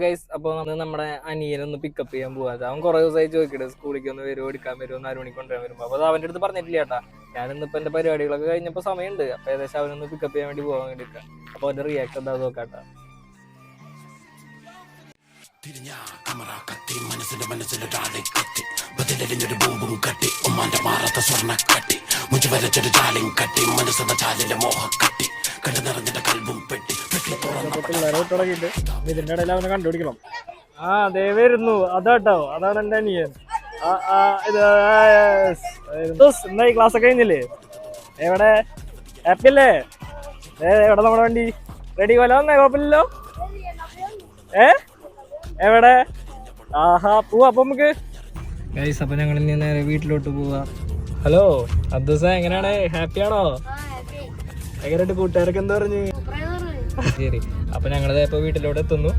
Guys, അപ്പോൾ നമ്മുടെ അനിയനൊന്ന് pickup ചെയ്യാൻ പോകാതെ അവൻ കുറെ ദിവസമായി ചോദിക്കട്ടെ സ്കൂളിലേക്ക് ഒന്ന് വരുമോ, എടുക്കാൻ വരുമോ, 4 മണിക്ക് കൊണ്ടുവരാൻ വരുമ്പോൾ. അപ്പോൾ അവൻ്റെ അടുത്ത് പറഞ്ഞിട്ടില്ല ചേട്ടാ. ഞാനിന്നിപ്പോൾ എൻ്റെ പരിപാടികളൊക്കെ കഴിഞ്ഞപ്പോൾ സമയമുണ്ട്. അപ്പോൾ ഏകദേശം അവനൊന്ന് പിക്കപ്പ് ചെയ്യാൻ വേണ്ടി പോകാൻ വേണ്ടിയിട്ട്. അപ്പോൾ അവൻ്റെ റിയാക്ട് എന്താ നോക്കാട്ടാ. ഇതിന്റെ ഇടയിൽ അവനെ കണ്ടുപിടിക്കണം. അതേ വരുന്നു, അതാട്ടോ, അതാണ് എന്റെ അനിയൻ. എന്തായി ക്ലാസ് ഒക്കെ കഴിഞ്ഞില്ലേ? എവിടെ ഹാപ്പി അല്ലേ? എവിടെ നമ്മുടെ വണ്ടി റെഡി പോലെ വന്നേ? കുഴപ്പമില്ലല്ലോ. എവിടെ? ആഹാ, പോവാ അപ്പൊ നമുക്ക്. ഗൈസ്, അപ്പൊ ഞങ്ങൾ ഇനി നേരെ വീട്ടിലോട്ട് പോവാ. ഹലോ അബ്ദുസ, എങ്ങനെയാണ്? ഹാപ്പി ആണോ? എങ്ങനെയുണ്ട്? കൂട്ടുകാരൊക്കെ എന്താ പറഞ്ഞു? ശരി, അപ്പൊ ഞങ്ങളിപ്പോ വീട്ടിലോട്ട് എത്തുന്നു.